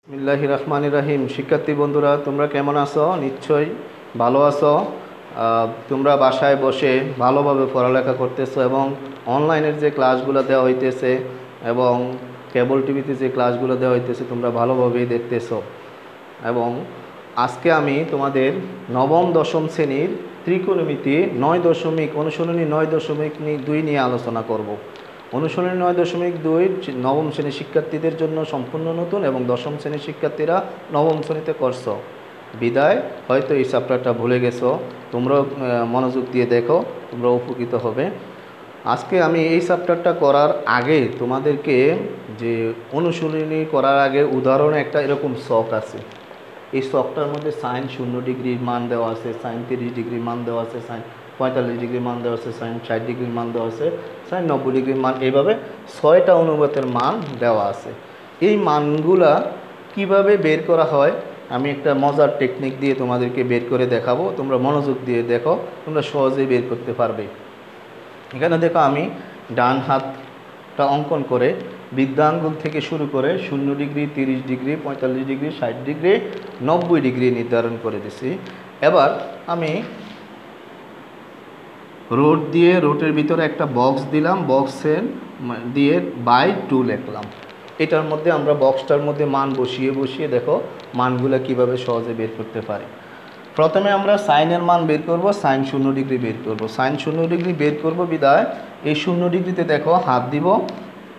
বিসমিল্লাহির রহমানির রহিম। শিক্ষার্থী বন্ধুরা, তোমরা কেমন আছো? নিশ্চয়ই ভালো আছো। তোমরা বাসায় বসে ভালোভাবে পড়ালেখা করতেছো এবং অনলাইনের যে ক্লাসগুলো দেওয়া হইতেছে এবং কেবল টিভিতে যে ক্লাসগুলো দেওয়া হইতেছে তোমরা ভালোভাবেই দেখতেছো। এবং আজকে আমি তোমাদের নবম দশম শ্রেণীর ত্রিকোণমিতি অনুশীলনী 9.2 নিয়ে আলোচনা করব। অনুশীলনী 9.2 নবম শ্রেণীর শিক্ষার্থীদের জন্য সম্পূর্ণ নতুন এবং দশম শ্রেণীর শিক্ষার্থীরা নবম শ্রেণীতে করছো বিদায় হয়তো এই চ্যাপ্টারটা ভুলে গেছো। তোমরাও মনোযোগ দিয়ে দেখো, তোমরা উপকৃত হবে। আজকে আমি এই চ্যাপ্টারটা করার আগে তোমাদেরকে যে অনুশীলনী করার আগে উদাহরণে একটা এরকম ছক আছে। এই ছকটার মধ্যে সাইন 0 ডিগ্রির মান দেওয়া আছে, সাইন 30 ডিগ্রির মান দেওয়া আছে, সাইন 45 ডিগ্রির মান দেওয়া আছে, সাইন 60 ডিগ্রির মান দেওয়া আছে, সাইন 90 ডিগ্রির মান, এইভাবে 6টা অনুপাতের মান দেওয়া আছে। এই মানগুলা কিভাবে বের করা হয় আমি একটা মজার টেকনিক দিয়ে তোমাদেরকে বের করে দেখাবো। তোমরা মনোযোগ দিয়ে দেখো, তোমরা সহজেই বের করতে পারবে। এখানে দেখো, আমি ডান হাতটা অঙ্কন করে বৃদ্ধাঙ্গুল থেকে শুরু করে 0 degree, 30 degree, 45 degree, 60 degree, 90 degree নির্ধারণ করে দিছি। এবার আমি রোটের ভিতরে একটা বক্স দিলাম, বক্সের দিয়ে বাই 2 লিখলাম। এটার মধ্যে আমরা বক্সটার মধ্যে মান বসিয়ে দেখো মানগুলো কিভাবে সহজে বের করতে পারি। প্রথমে আমরা সাইনের মান বের করব, সাইন 0 ডিগ্রি বের করব। সাইন 0 ডিগ্রি বের করব বিদায় এই 0 ডিগ্রিতে দেখো হাত দিব,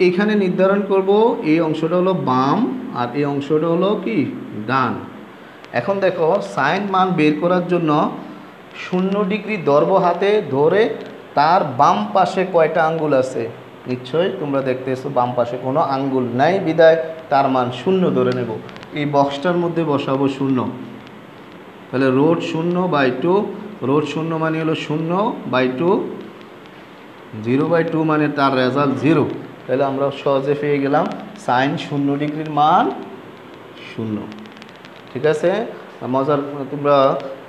এখানে নির্ধারণ করব এই অংশটা হলো বাম আর এই অংশটা হলো কি ডান। এখন দেখো সাইন মান বের করার জন্য 0 ডিগ্রি ধরব হাতে, ধরে তার বাম পাশে কয়টা আঙ্গুল আছে নিশ্চয়ই তোমরা দেখতেছো বাম পাশে কোনো আঙ্গুল নাই বিদায় তার মান 0 ধরে নেব। এই বক্সটার মধ্যে বসাবো 0, তাহলে রোট 0/2, রোট 0 মানে হলো 0/2, 0/2 মানে তার রেজাল্ট 0। তাহলে আমরা সহজে পেয়ে গেলাম সাইন 0 ডিগ্রির মান 0। ঠিক আছে, মজার, তোমরা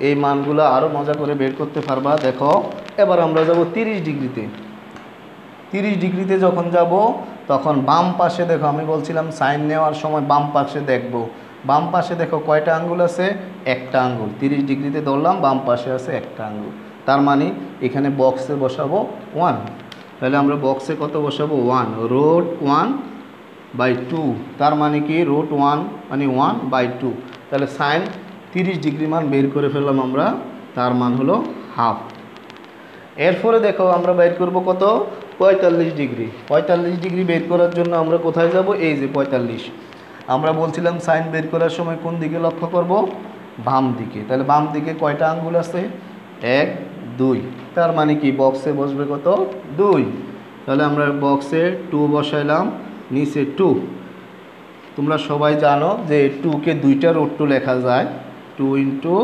এই মানগুলো আরও মজা করে বের করতে পারবা। দেখো এবার আমরা যাব 30 ডিগ্রিতে। 30 ডিগ্রিতে যখন যাব তখন বাম পাশে দেখো, আমি বলছিলাম সাইন নেওয়ার সময় বাম পাশে দেখব। বাম পাশে দেখো কয়টা আঙ্গুল আছে? একটা আঙ্গুল। 30 ডিগ্রিতে ধরলাম, বাম পাশে আছে একটা আঙ্গুল, তার মানে এখানে বক্সে বসাবো 1। তাহলে আমরা বক্সে কত বসাবো? 1, রোট 1/2, তার মানে কি রোট 1 মানে 1/2। তাহলে সাইন 30 ডিগ্রি মান বের করে ফেললাম আমরা, তার মান হলো হাফ। এরপরে দেখো আমরা বের করব কত? 45 ডিগ্রি। 45 ডিগ্রি বের করার জন্য আমরা কোথায় যাব? এই যে 45। আমরা বলছিলাম সাইন বের করার সময় কোন দিকে লক্ষ্য করব? বাম দিকে। তাহলে বাম দিকে কয়টা আঙ্গুল আছে? 1, 2, তার মানে কি বক্সে বসবে কত? 2। তাহলে আমরা বক্সে 2 বসাইলাম, নিচে 2। তোমরা সবাই জানো যে 2কে 2টা রোট 2 লেখা যায়, 2 ইন্টু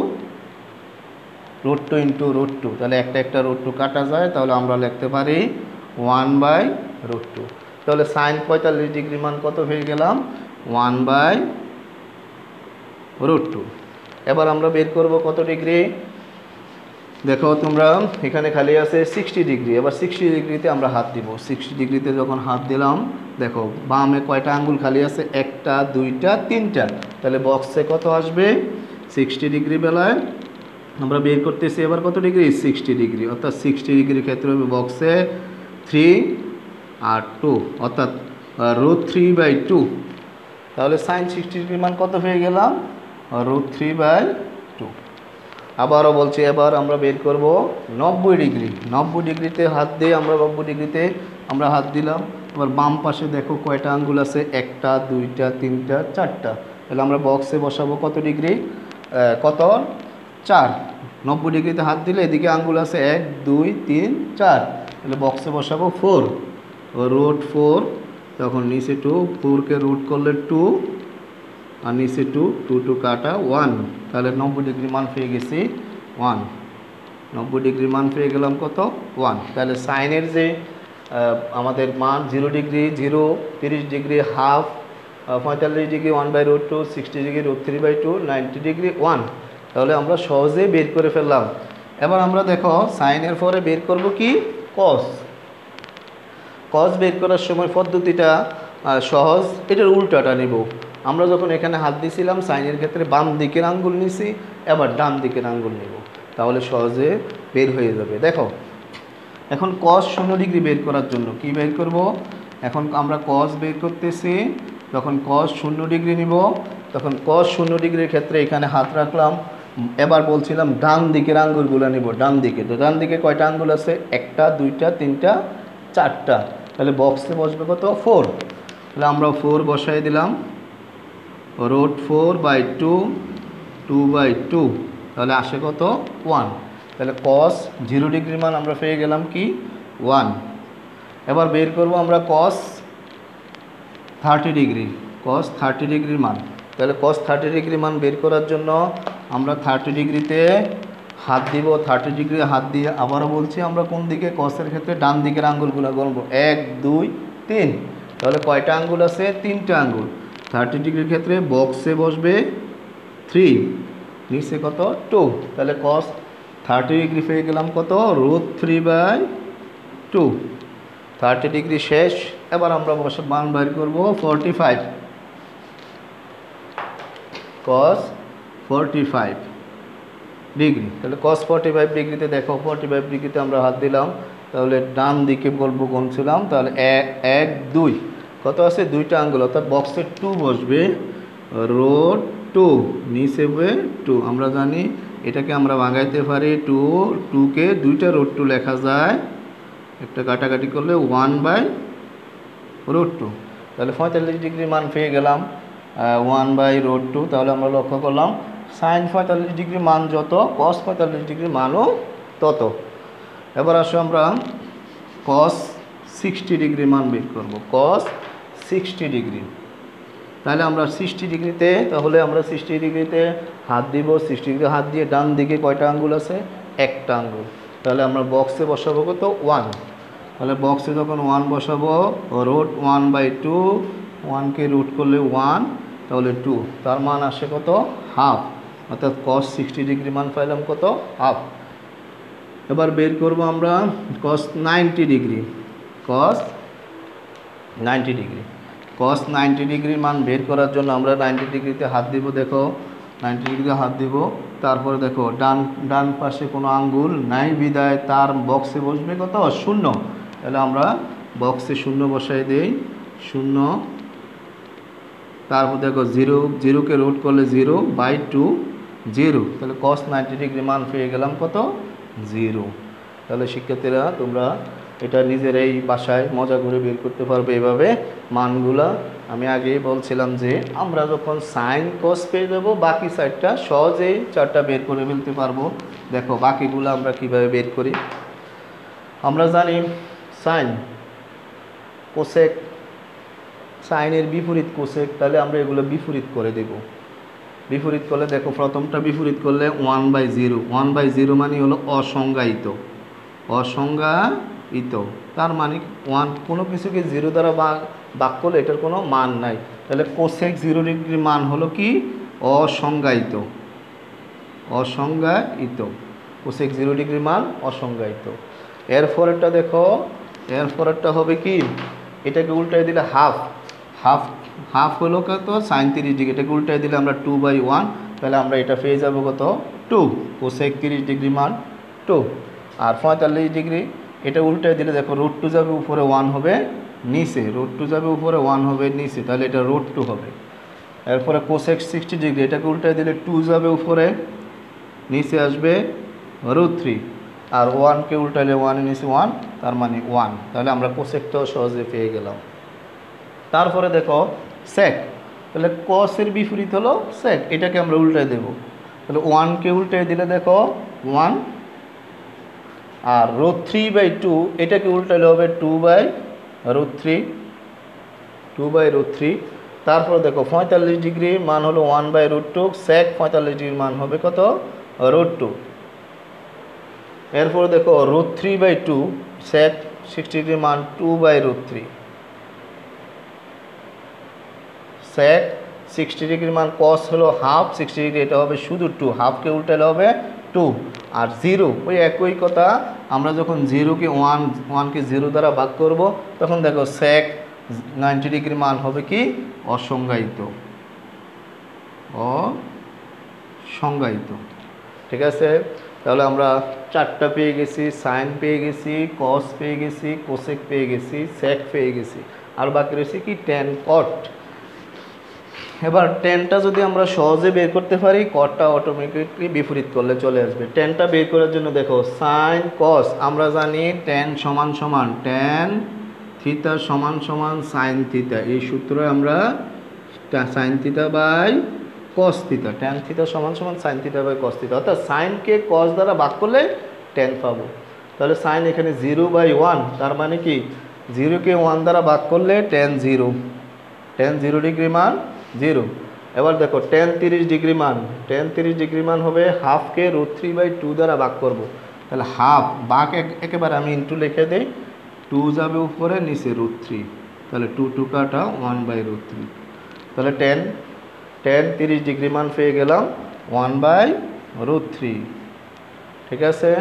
রোট 2 ইন্টু রোট 2। তাহলে একটা রোট 2 কাটা যায়, তাহলে আমরা লিখতে পারি 1/√2। তাহলে সাইন 45 ডিগ্রি মান কত হয়ে গেলাম? 1/√2। এবার আমরা বের করব কত ডিগ্রি? দেখো তোমরা এখানে খালি আছে 60 ডিগ্রি। এবার 60 ডিগ্রিতে আমরা হাত দিব। 60 ডিগ্রিতে যখন হাত দিলাম দেখো বামে কয়টা আঙ্গুল খালি আছে? একটা, দুইটা, তিনটা। তাহলে বক্সে কত আসবে? 60 ডিগ্রি বেলায় আমরা বের করতেছি এবার কত ডিগ্রি? 60 ডিগ্রি। অর্থাৎ 60 ডিগ্রির ক্ষেত্রে হবে বক্সে 3 আর 2, অর্থাৎ √3/2। তাহলে সাইন 60 ডিগ্রি মান কত হয়ে গেলাম? √3/2। আবারও বলছি, এবার আমরা বের করব 90 ডিগ্রি। 90 ডিগ্রিতে হাত দিয়ে আমরা 90 ডিগ্রিতে আমরা হাত দিলাম। এবার বাম পাশে দেখো কয়টা আঙ্গুল আছে? একটা, দুইটা, তিনটা, চারটা। তাহলে আমরা বক্সে বসাবো কত ডিগ্রি? কত? 4। 90 ডিগ্রিতে হাত দিলে এদিকে আঙ্গুল আছে 1, 2, 3, 4। তাহলে বক্সে বসাবো 4, রোট 4, তখন নিচে 2, 4কে রুট করলে 2 আর নিচে 2 কাটা 1। তাহলে 90 ডিগ্রি মান পেয়ে গেছি 1। 90 ডিগ্রি মান পেয়ে গেলাম কত? 1। তাহলে সাইনের যে আমাদের মান 0 degree 0, 30 degree half, 45 degree 1/√2, 60 degree √3/2, 90 degree 1। তাহলে আমরা সহজেই বের করে ফেললাম। এবার আমরা দেখো সাইনের পরে বের করব কি? কস। কস বের করার সময় পদ্ধতিটা সহজ, এটার উল্টাটা নেব। আমরা যখন এখানে হাত দিয়েছিলাম সাইনের ক্ষেত্রে বাম দিকের আঙ্গুল নিছি, এবার ডান দিকের আঙ্গুল নেব, তাহলে সহজে বের হয়ে যাবে। দেখো এখন cos 0 ডিগ্রি বের করার জন্য কি বের করব, এখন আমরা cos বের করতেছি, যখন cos 0 ডিগ্রি নিব তখন cos 0 ডিগ্রির ক্ষেত্রে এখানে হাত রাখলাম, এবার বলছিলাম ডান দিকের আঙ্গুলগুলো নিব, ডান দিকে। তো ডান দিকে কয়টা আঙ্গুল আছে, 1টা 2টা 3টা 4টা, তাহলে বক্সে বসবে কত 4, তাহলে আমরা 4 বসাই দিলাম, √4/2 2/2, তাহলে আসে কত 1, তাহলে cos 0 ডিগ্রির মান আমরা পেয়ে গেলাম কি 1। এবার বের করব আমরা cos 30 ডিগ্রি, cos 30 ডিগ্রির মান, তাহলে cos 30 ডিগ্রি মান বের করার জন্য আমরা 30 ডিগ্রিতে হাত দিব, 30 ডিগ্রি হাত দিয়ে আবারও বলছি আমরা কোন দিকে, cosের ক্ষেত্রে ডান দিকের আঙ্গুলগুলো গণব, 1 2 3, তাহলে কয়টা আঙ্গুল আছে 3টা আঙ্গুল। 30 ডিগ্রির ক্ষেত্রে বক্সে বসবে 3, নিচে কত 2, তাহলে cos 30 ডিগ্রি পেয়ে গেলাম কত √3/2। 30 ডিগ্রি শেষ, এবার আমরা মান বের করব 45, cos 45 ডিগ্রি, তাহলে cos 45 ডিগ্রিতে দেখো 45 ডিগ্রিতে আমরা হাত দিলাম, তাহলে ডান দিকে বলবো গুনছিলাম, তাহলে 1 2 কত আছে 2টা আঙ্গুল, অর্থাৎ বক্সে 2 বসবে, √2 নিচে হবে 2। আমরা জানি এটাকে আমরা ভাঙাইতে পারি 2কে 2টা √2 লেখা যায়, একটা কাটাকাটি করলে 1/√2, তাহলে 45 ডিগ্রি মান পেয়ে গেলাম 1/√2। তাহলে আমরা লক্ষ্য করলাম sin 45 ডিগ্রি মান যত cos 45 ডিগ্রি মানও তত। এবার আসো আমরা cos 60 ডিগ্রি মান বের করব, cos 60 ডিগ্রি, তাহলে আমরা 60 ডিগ্রিতে, তাহলে আমরা 60 ডিগ্রিতে হাত দিব, 60 ডিগ্রি হাত দিয়ে ডান দিকে কয়টা আঙ্গুল আছে 1টা আঙ্গুল, তাহলে আমরা বক্সে বসাবো কত 1, তাহলে বক্সে যখন 1 বসাবো √1/2, 1কে রুট করলে 1, তাহলে 2, তার মান আসে কত হাফ, অর্থাৎ cos 60 ডিগ্রি মান পাইলাম কত হাফ। এবার বের করব আমরা cos 90 degree, cos 90 degree, cos 90 ডিগ্রির মান বের করার জন্য আমরা 90 ডিগ্রিতে হাত দিব, দেখো 90 ডিগ্রিতে হাত দিব, তারপরে দেখো ডান পাশে কোনো আঙ্গুল নাই বিদায় তার বক্সে বসবে কত 0, তাহলে আমরা বক্সে 0 বসাই দেই, 0, তারপর দেখো 0কে রুট করলে 0/2 0, তাহলে cos 90 ডিগ্রি মান পেয়ে গেলাম কত 0। তাহলে শিক্ষার্থীরা তোমরা এটা নিজেরাই বাসায় মজা করে বের করতে পারবে এভাবে মানগুলা। আমি আগেই বলছিলাম যে আমরা যখন সাইন cos পেয়ে যাব বাকি সাইডটা সহজেই চারটা বের করে ফেলতে পারবো। দেখো বাকিগুলো আমরা কিভাবে বের করি। আমরা জানি সাইন কোসেক, সাইনের বিপরীত কোসেক, তাহলে আমরা এগুলো বিপরীত করে দেব। বিপরীত করলে দেখো প্রথমটা বিপরীত করলে 1/0, 1/0 মানে হলো অসংজ্ঞায়িত, অসংজ্ঞায়িত, তার মানে 1 কোনো কিছুকে 0 দ্বারা ভাগ করলে এটার কোনো মান নাই, তাহলে কোসেক 0 ডিগ্রির মান হলো কি অসংজ্ঞায়িত, অসংজ্ঞায়িত, কোসেক 0 ডিগ্রির মান অসংজ্ঞায়িত। এর পরেরটা দেখো, এর পরেরটা হবে কি, এটাকে উল্টাই দিলে হাফ, হাফ হাফ হলো কত সাইন 30 ডিগ্রি, এটাকে উল্টাই দিলে আমরা 2/1, তাহলে আমরা এটা পেয়ে যাবো কত 2, কোসেক 30 ডিগ্রি মান 2। আর 45 ডিগ্রি এটা উল্টাই দিলে দেখো √2 যাবে উপরে 1 হবে নিচে, √2 যাবে উপরে 1 হবে নিচে, তাহলে এটা √2 হবে। এরপরে কোসেক 60 ডিগ্রি এটাকে উল্টাই দিলে 2 যাবে উপরে নিচে আসবে √3, আর 1কে উল্টাইলে 1 এর নিচে 1, তার মানে 1, তাহলে আমরা কোসেকটাও সহজে পেয়ে গেলাম। তারপরে দেখো সেক, তাহলে কসের বিপরীত হলো সেক, এটাকে আমরা উল্টাই দেব, তাহলে 1কে উল্টাই দিলে দেখো 1, আর √3/2 এটাকে উল্টাইলে হবে 2/√3, 2/√3। তারপর দেখো 45 ডিগ্রি মান হলো 1/√2, সেক 45 ডিগ্রির মান হবে কত √2। এরপর দেখো √3/2, সেক 60 ডিগ্রির মান 2/√3, সেক 60 ডিগ্রির মান কস হলো হাফ 60 ডিগ্রি, এটা হবে শুধু 2, হাফকে উল্টালে হবে 2, আর 0 ওই একই কথা, আমরা যখন 0কে 1কে 0 দ্বারা ভাগ করব তখন দেখো সেক 90 ডিগ্রির মান হবে কি অসংজ্ঞায়িত, অসংজ্ঞায়িত। ঠিক আছে, তাহলে আমরা 4টা পেয়ে গেছি, সাইন পেয়ে গেছি, কস পেয়ে গেছি, কোসেক পেয়ে গেছি, সেক পেয়ে গেছি, আর বাকি রয়েছে কি ট্যান কট। এবার ট্যানটা যদি আমরা সহজে বের করতে পারি, কটটা অটোমেটিকলি বিপরীত করলে চলে আসবে। ট্যানটা বের করার জন্য দেখো সাইন কস, আমরা জানি ট্যান সমান সমান ট্যান থিটা সমান সমান সাইন থিটা, এই সূত্রে আমরা sine theta by cos theta, tan theta সমান সমান sine theta by cos theta, অর্থাৎ সাইনকে কস দ্বারা ভাগ করলে ট্যান পাবো। তাহলে সাইন এখানে 0/1, তার মানে কি 0কে 1 দ্বারা ভাগ করলে ট্যান 0, ট্যান 0 ডিগ্রি মান 0। এবার দেখো ট্যান 30 ডিগ্রি মান, ট্যান 30 ডিগ্রি মান হবে হাফকে √3/2 দ্বারা ভাগ করব। তাহলে হাফ ভাগ একেবারে আমি ইন্টু লিখে দিই, 2 যাবে উপরে, নিচে √3, তাহলে 2 2 কাটা 1/√3। তাহলে ট্যান 30 ডিগ্রি মান পেয়ে গেলাম 1/√3। ঠিক আছে,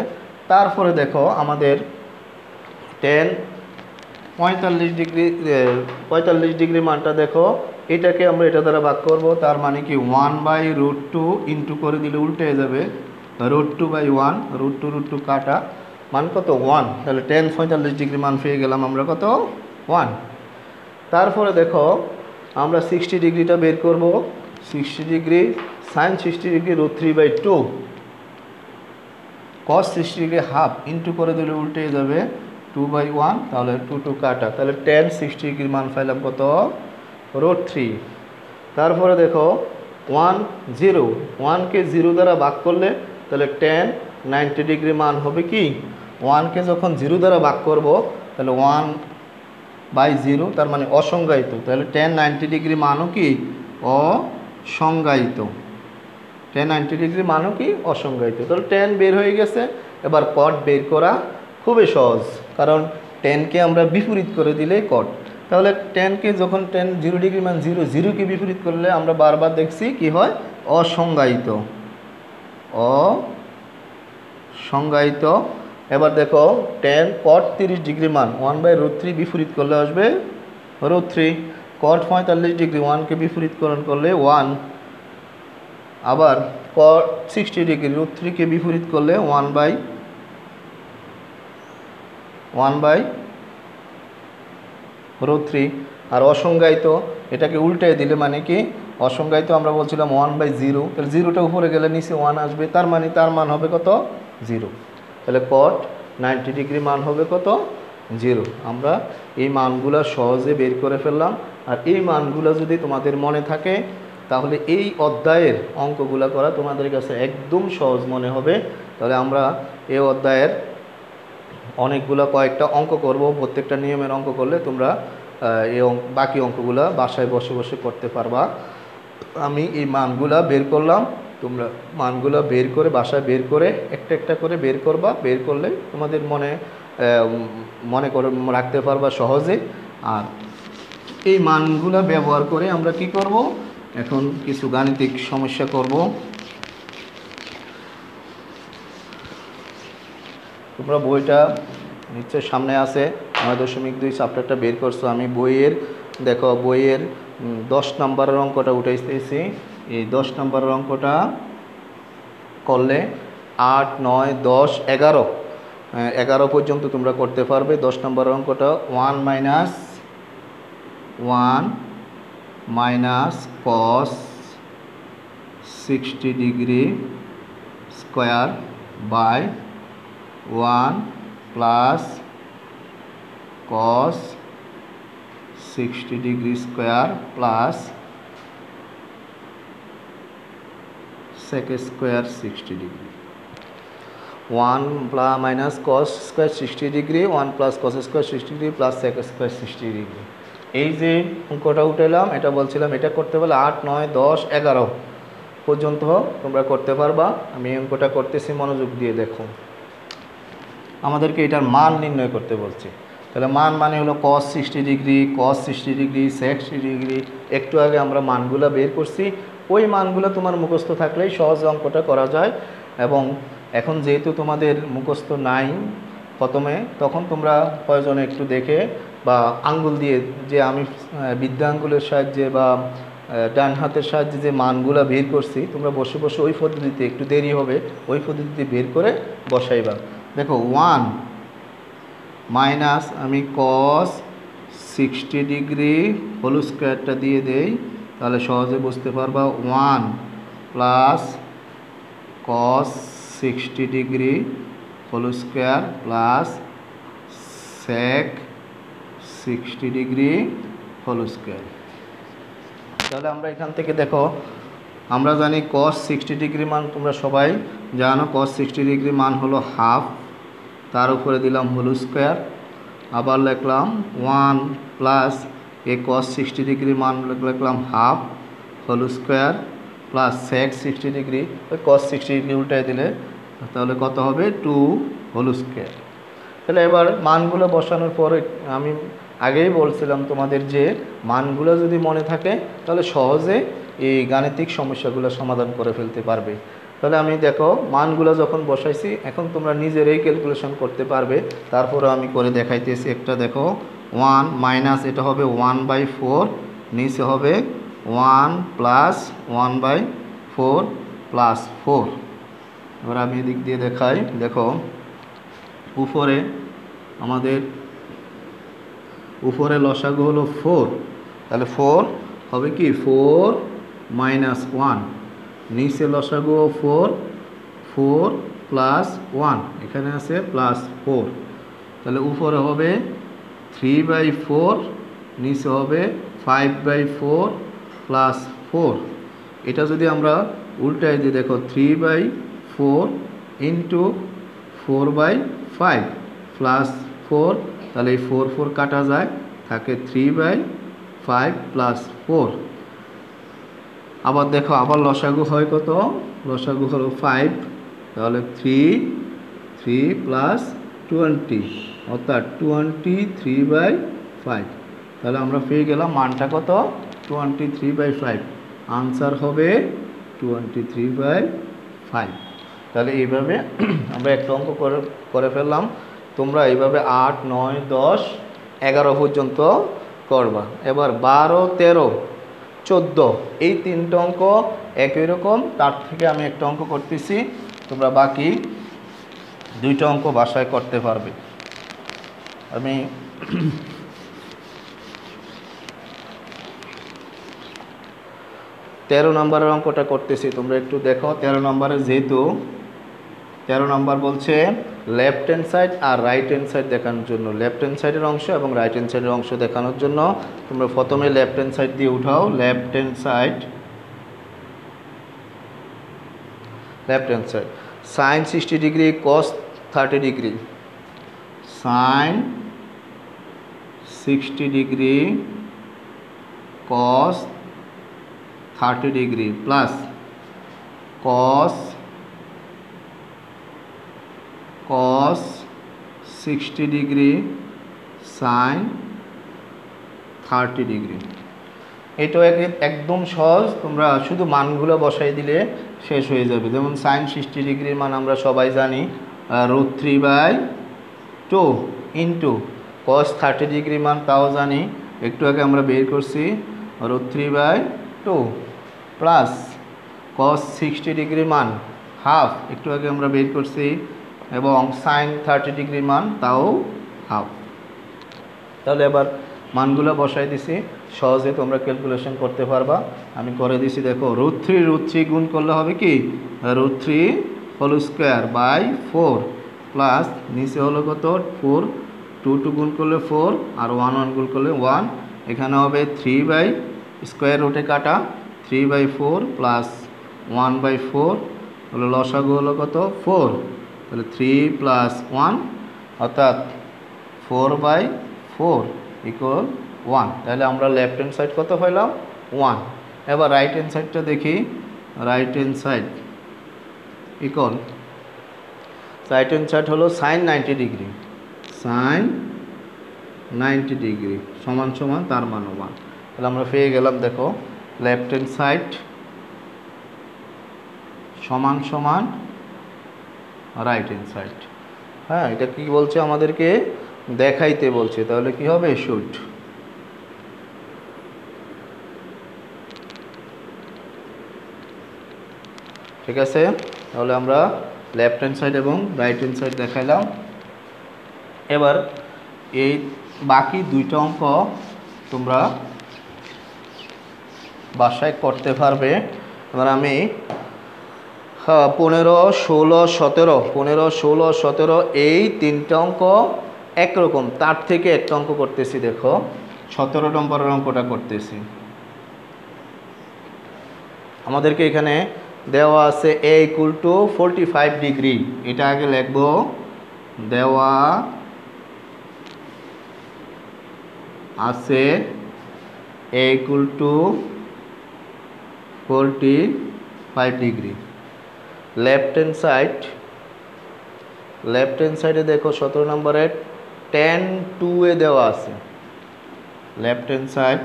তারপরে দেখো আমাদের ট্যান 45 ডিগ্রি মানটা দেখো, এটাকে আমরা এটা দ্বারা ভাগ করব, তার মানে কি 1/√2 ইন্টু করে দিলে উল্টে যাবে √2/1, √2 কাটা, মান কত 1। তাহলে ট্যান 45 ডিগ্রি মান পেয়ে গেলাম আমরা কত 1। তারপরে দেখো আমরা 60 ডিগ্রিটা বের করব, 60 ডিগ্রি সাইন 60 ডিগ্রি √3/2, কস 60 ডিগ্রি হাফ ইন্টু করে দিলে উল্টে যাবে 2/1, তাহলে 2 2 কাটা, তাহলে ট্যান 60 ডিগ্রি মান পাইলাম কত √3। তারপরে দেখো 1 0, 1কে 0 দ্বারা ভাগ করলে তাহলে ট্যান 90 ডিগ্রি মান হবে কি, 1কে যখন 0 দ্বারা ভাগ করব তাহলে 1/0, তার মানে অসংজ্ঞায়িত, তাহলে ট্যান 90 ডিগ্রি মানও কি অসংজ্ঞায়িত, ট্যান 90 ডিগ্রি মানও কি অসংজ্ঞায়িত। তাহলে ট্যান বের হয়ে গেছে। এবার কট বের করা খুবই সহজ, কারণ ট্যানকে আমরা বিপরীত করে দিলেই কট। তাহলে ট্যানকে যখন ট্যান 0 ডিগ্রি মান 0, 0কে বিপরীত করলে আমরা বারবার দেখছি কি হয়, অসংজ্ঞায়িত, অসংজ্ঞায়িত। এবার দেখো ট্যান কট 30 ডিগ্রি মান 1/√3 বিপরীত করলে আসবে √3, কট 45 ডিগ্রি 1কে বিপরীতকরণ করলে 1, আবার কট 60 ডিগ্রি √3কে বিপরীত করলে 1/√3। আর অসংজ্ঞায়িত এটাকে উল্টে দিলে মানে কি, অসংজ্ঞায়িত আমরা বলছিলাম 1/0, তাহলে 0টা উপরে গেলে নিচে 1 আসবে, তার মানে তার মান হবে কত 0। তাহলে কট 90 ডিগ্রি মান হবে কত 0। আমরা এই মানগুলো সহজে বের করে ফেললাম। আর এই মানগুলো যদি তোমাদের মনে থাকে তাহলে এই অধ্যায়ের অঙ্কগুলো করা তোমাদের কাছে একদম সহজ মনে হবে। তাহলে আমরা এই অধ্যায়ের কয়েকটা অঙ্ক করব, প্রত্যেকটা নিয়মের অঙ্ক করলে তোমরা এই বাকি অঙ্কগুলো বাসায় বসে বসে করতে পারবা। আমি এই মানগুলা বের করলাম, তোমরা মানগুলো বের করে বাসায় বের করে একটা একটা করে বের করবা, বের করলে তোমাদের মনে করে রাখতে পারবা সহজে। আর এই মানগুলো ব্যবহার করে আমরা কি করব, এখন কিছু গাণিতিক সমস্যা করব। তোমরা বইটা নিশ্চয় সামনে আছে, 9.2 চ্যাপ্টারটা বের করছো। আমি দেখো বইয়ের 10 নম্বরের অঙ্কটা উঠাইতেছি। এই 10 নম্বরের অঙ্কটা করলে 8 9 10 11 পর্যন্ত তোমরা করতে পারবে। 10 নম্বরের অঙ্কটা 1 মাইনাস cos 60 ডিগ্রি স্কোয়ার বাই 1 plus cos 60 degree square plus sec square 60 degree. 1 minus cos square 60 degree, 1 plus cos square 60 degree plus sec square 60 degree. এই যে অঙ্কটা উঠালাম, এটা বলছিলাম এটা করতে বলে 8 9 10 11 পর্যন্ত তোমরা করতে পারবা। আমি এই অঙ্কটা করতেছি, মনোযোগ দিয়ে দেখো। আমাদেরকে এটার মান নির্ণয় করতে বলছে। তাহলে মান মানে হলো cos 60 degree, cos 60 degree, sec 60 degree. একটু আগে আমরা মানগুলো বের করছি, ওই মানগুলো তোমার মুখস্থ থাকলেই সহজ অঙ্কটা করা যায়। এবং এখন যেহেতু তোমাদের মুখস্থ নাই প্রথমে, তখন তোমরা প্রয়োজনে একটু দেখে বা আঙ্গুল দিয়ে, যে আমি বিদ্যা আঙ্গুলের সাহায্যে বা ডান হাতের সাহায্যে যে মানগুলো বের করছি তোমরা বসে বসে ওই পদ্ধতিতে, একটু দেরি হবে, ওই পদ্ধতিতে বের করে বসাইবা। দেখো 1 মাইনাস আমি cos 60 ডিগ্রি হোল স্কোয়ারটা দিয়ে দেই, তাহলে সহজে বুঝতে পারবা 1 plus cos 60 degree whole square plus sec 60 degree whole square. তাহলে আমরা এখান থেকে দেখো, আমরা জানি cos 60 ডিগ্রি মান তোমরা সবাই জানো, cos 60 ডিগ্রি মান হলো হাফ, তার উপরে দিলাম হোল স্কোয়ার, আবার লিখলাম 1 প্লাস এই cos 60 ডিগ্রি মান লিখলাম half whole square plus sec 60 degree, ওই cos 60 ডিগ্রি উল্টায় দিলে তাহলে কত হবে 2 হোল স্কোয়ার। তাহলে এবার মানগুলো বসানোর পরে আমি আগেই বলছিলাম তোমাদের যে মানগুলো যদি মনে থাকে তাহলে সহজে এই গাণিতিক সমস্যাগুলো সমাধান করে ফেলতে পারবে। তাহলে আমি দেখো মানগুলো যখন বসাইছি এখন তোমরা নিজেরাই ক্যালকুলেশন করতে পারবে, তারপরে আমি করে দেখাইতেছি। একটা দেখো 1 মাইনাস এটা হবে 1/4, নিচে হবে 1 প্লাস 1/4 প্লাস 4। এবার আমি এদিক দিয়ে দেখাই, দেখো উপরে আমাদের উপরে লসাগু হলো 4, তাহলে 4 হবে কি 4 মাইনাস 1, নিচে লসাগু 4 4 প্লাস 1, এখানে আছে প্লাস 4, তাহলে উপরে হবে 3/4, নিচে হবে 5/4 প্লাস 4। এটা যদি আমরা উল্টাই দিই দেখো 3/4 ইন্টু 4/5 প্লাস 4, তাহলে এই 4 4 কাটা যায়, থাকে 3/5 প্লাস 4। আবার দেখো আবার লসাগু হয় কত, লসাগু হলো 5, তাহলে 3 প্লাস 20 অর্থাৎ 23/5। তাহলে আমরা পেয়ে গেলাম মানটা কত 23/5, আনসার হবে 23/5। তাহলে এইভাবে আমরা একটা অঙ্ক করে ফেললাম। তোমরা এইভাবে 8 9 10 11 পর্যন্ত করবা। এবার 12 13 14 এই তিনটা অঙ্ক একই রকম, তার থেকে আমি একটা অঙ্ক করতেছি, তোমরা বাকি দুইটা অঙ্ক বাসায় করতে পারবে। আমি 13 নম্বরের অঙ্কটা করতেছি, তোমরা একটু দেখো। 13 নম্বরে যেহেতু 13 নম্বর বলছে লেফট হ্যান্ড সাইড আর রাইট হ্যান্ড সাইড দেখানোর জন্য, লেফট হ্যান্ড সাইডের অংশ এবং রাইট হ্যান্ড সাইডের অংশ দেখানোর জন্য তোমরা প্রথমে লেফট হ্যান্ড সাইড দিয়ে উঠাও। Left hand side sine 60 degree cos 30 degree, sine 60 degree cos 30 degree plus cos 60 degree sine 30 degree. এটাও একদম সহজ, তোমরা শুধু মানগুলো বসাই দিলে শেষ হয়ে যাবে। যেমন সাইন 60 ডিগ্রির মান আমরা সবাই জানি √3/2 ইন্টু cos 30 ডিগ্রি মান তাও জানি, একটু আগে আমরা বের করছি √3/2 প্লাস cos 60 ডিগ্রি মান হাফ, একটু আগে আমরা বের করছি, এবং সাইন 30 ডিগ্রি মান তাও হাফ। তাহলে এবার মানগুলো বসাই দিছি, সহজে তোমরা ক্যালকুলেশন করতে পারবা। আমি করে দিছি দেখো √3 গুণ করলে হবে কি √3 হোল স্কোয়ার বাই 4 প্লাস নিচে হলো কত 4, 2 গুণ করলে 4 আর 1 গুণ করলে 1, এখানে হবে 3 স্কোয়ার রুটে কাটা 3/4 প্লাস 1/4 হলো লসাগু হলো কত 4, তাহলে 3 প্লাস 1 অর্থাৎ 4/4 ইকুয়াল 1। তাহলে আমরা লেফট হ্যান্ড সাইড কত পাইলাম 1। এবার রাইট হ্যান্ড সাইডটা দেখি, right hand side equal, right hand side হলো সাইন 90 ডিগ্রি, সাইন 90 ডিগ্রি সমান সমান তার মান 1। তাহলে আমরা পেয়ে গেলাম দেখো লেফট হ্যান্ড সাইড সমান সমান রাইট হ্যান্ড সাইড। হ্যাঁ, এটা কি বলছে আমাদেরকে দেখাইতে বলছে, তাহলে কি হবে শুড। ঠিক আছে, তাহলে আমরা লেফট হ্যান্ড সাইড এবং রাইট হ্যান্ড সাইড দেখাইলাম। এবার এই বাকি দুইটা অঙ্ক তোমরা বাসায় করতে পারবে। এবার আমি 15, 16, 17, 15, 16, 17 এই তিনটা অঙ্ক একরকম, তার থেকে একটা অঙ্ক করতেছি। দেখো 17 নম্বরের অঙ্কটা করতেছি। আমাদেরকে এখানে দেওয়া আছে a = 45 ডিগ্রি। এটা আগে লিখব, দেওয়া আছে a = 45 ডিগ্রি। লেফট হ্যান্ড সাইডে দেখো 17 নম্বরে tan 2a দেওয়া আছে। Left hand side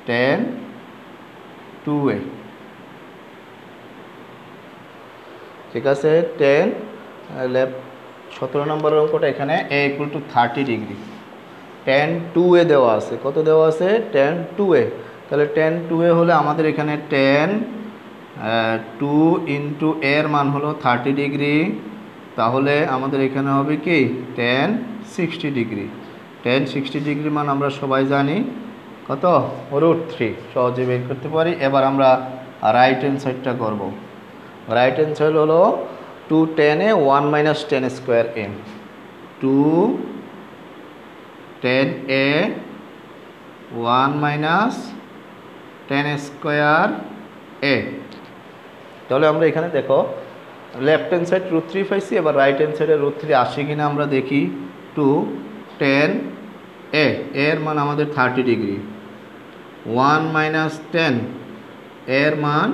tan 2a, ঠিক আছে। 17 নম্বরের অঙ্কটা এখানে a = 30 ডিগ্রি। tan 2a দেওয়া আছে, কত দেওয়া আছে? tan 2a। তাহলে tan 2a হলে আমাদের এখানে tan 2 × a এর মান হলো 30 ডিগ্রি। তাহলে আমাদের এখানে হবে কি tan 60 ডিগ্রি। tan 60 ডিগ্রি মান আমরা সবাই জানি কত? √3, সহজে বের করতে পারি। এবার আমরা রাইট হ্যান্ড সাইডটা করব। রাইট হ্যান্ড সাইড হলো 2 tan a 1 - tan square m, 2 tan a 1 - tan square a। তাহলে আমরা এখানে দেখো লেফট হ্যান্ড সাইড √3 পাইছি, এবার রাইট হ্যান্ড সাইডে √3 আসে কিনা আমরা দেখি। 2 tan a এর মান আমাদের 30 ডিগ্রি, 1 - tan এর মান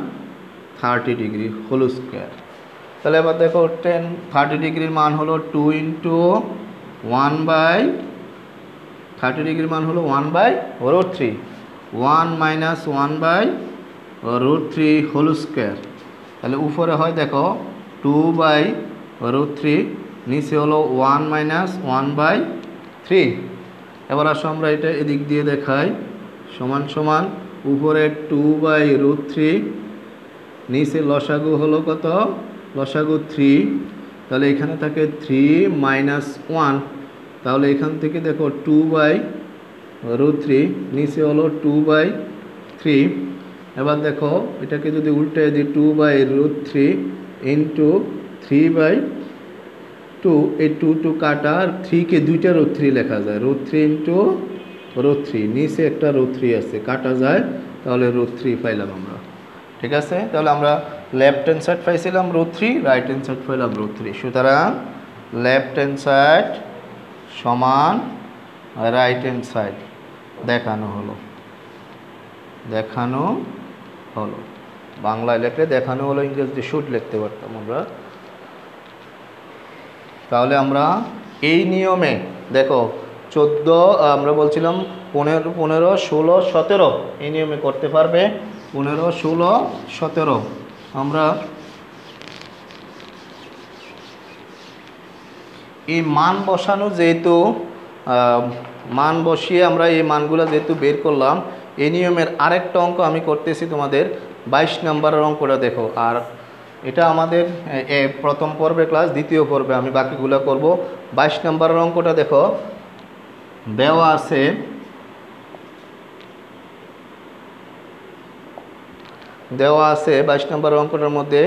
30 ডিগ্রি হোল স্কয়ার। তাহলে এবার দেখো 30 ডিগ্রির মান হলো 2 × 1/30 ডিগ্রির মান হলো 1/√3, 1 - 1/√3 হোল স্কয়ার। তাহলে উপরে হয় দেখো 2/√3, নিচে হলো 1 - 1/3। এবার আসো আমরা এটা এদিক দিয়ে দেখাই। সমান সমান উপরে 2/√3, নিচে লসাগু হলো কত? লসাগু 3। তাহলে এখানে থাকে 3 - 1। তাহলে এখান থেকে দেখো 2/√3, নিচে হলো 2/3। এবার দেখো এটাকে যদি উল্টে দিই 2/√3 × 3/2, এই 2 কাটা, 3কে দুইটা √3 লেখা যায়, √3 × √3, নিচে একটা √3 আছে, কাটা যায়, তাহলে √3 পাইলাম আমরা। ঠিক আছে, তাহলে আমরা লেফট হ্যান্ড সাইড পাইছিলাম √3, রাইট হ্যান্ড সাইড পাইলাম √3। সুতরাং লেফট হ্যান্ড সাইড সমান রাইট হ্যান্ড সাইড দেখানো হলো। বাংলায় লেখলে দেখানো হলো, ইংরেজিতে শুড লিখতে পারতাম আমরা। তাহলে আমরা এই নিয়মে দেখো 14, আমরা বলছিলাম 15, 16, 17 এই নিয়মে করতে পারবে। 15, 16, 17 আমরা এই মান বসানো, যেহেতু মান বসিয়ে আমরা এই মানগুলো যেহেতু বের করলাম, এই নিয়মের আরেকটা অঙ্ক আমি করতেছি তোমাদের 22 নম্বরের অঙ্কটা দেখো। আর এটা আমাদের প্রথম পর্বে ক্লাস, দ্বিতীয় পর্বে আমি বাকিগুলো করব। 22 নম্বরের অঙ্কটা দেখো, দেওয়া আছে 22 নম্বরের অঙ্কটার মধ্যে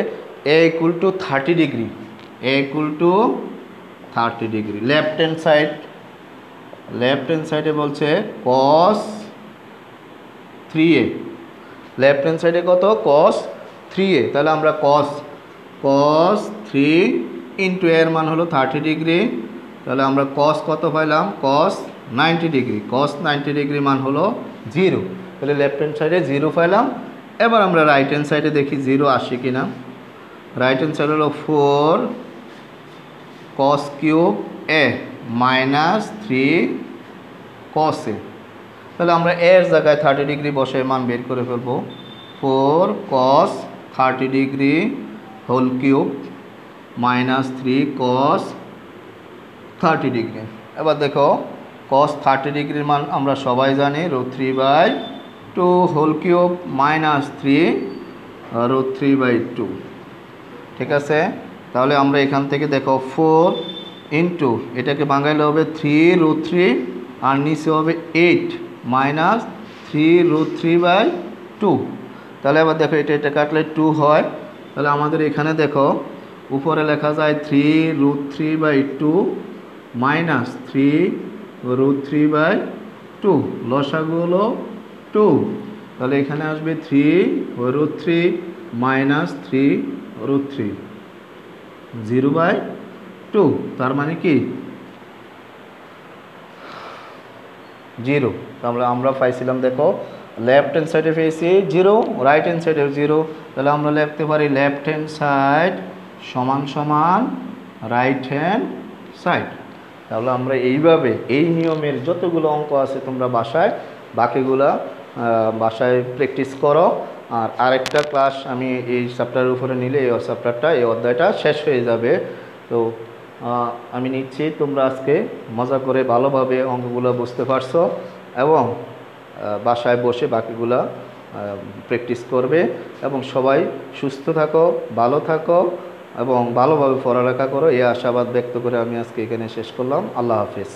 a = 30 degree, a = 30 degree. Left hand সাইডে বলছে cos 3a, লেফট হ্যান্ড সাইডে কত? cos 3a। তাহলে আমরা cos 3 × এর মান হলো 30 ডিগ্রি। তাহলে আমরা cos কত পাইলাম? cos 90 degree. cos 90 ডিগ্রি মান হলো 0। তাহলে লেফট হ্যান্ড সাইডে 0 পাইলাম। এবার আমরা রাইট হ্যান্ড সাইডে দেখি 0 আসে কিনা। রাইট হ্যান্ড সাইড হলো 4 cos cube a - 3 cos a। তাহলে আমরা এর জায়গায় 30 ডিগ্রি বসে মান বের করে ফেলবো। 4 cos 30 degree whole cube -3 cos 30 degree. এবার দেখো cos 30 ডিগ্রির মান আমরা সবাই জানি √3/2। Two whole cube minus 3 root 3/2। ঠিক আছে, তাহলে আমরা এখান থেকে দেখো 4 ইন্টু এটাকে বাঙাইলে হবে 3 রুট 3 আর নিচে হবে 8 মাইনাস 3 রুট 3/2। তাহলে আবার দেখো এটা কাটলে 2 হয়। তাহলে আমাদের এখানে দেখো উপরে লেখা যায় 3 রুট 3/2 মাইনাস 3 রুট 3/2, লসাগু হলো 2। তাহলে এখানে আসবে 3 রুট 3 মাইনাস 3 রুট 3 0/2। তার মানে কি 0। তাহলে আমরা পাইছিলাম দেখো লেফট হ্যান্ড সাইডে পেয়েছি 0, রাইট হ্যান্ড সাইডে 0। তাহলে আমরা লিখতে পারি লেফট হ্যান্ড সাইড সমান সমান রাইট হ্যান্ড সাইড। তাহলে আমরা এইভাবে এই নিয়মের যতগুলো অঙ্ক আছে তোমরা বাকিগুলা বাসায় প্র্যাকটিস করো। আর আরেকটা ক্লাস আমি এই চ্যাপ্টারের উপরে নিলে এই চ্যাপ্টারটা এই অধ্যায়টা শেষ হয়ে যাবে। তো আমি নিচ্ছি তোমরা আজকে মজা করে ভালোভাবে অঙ্কগুলো বুঝতে পারছো এবং বাসায় বসে বাকিগুলা প্র্যাকটিস করবে এবং সবাই সুস্থ থাকো, ভালো থাকো এবং ভালোভাবে পড়ালেখা করো, এই আশাবাদ ব্যক্ত করে আমি আজকে এখানে শেষ করলাম। আল্লাহ হাফেজ।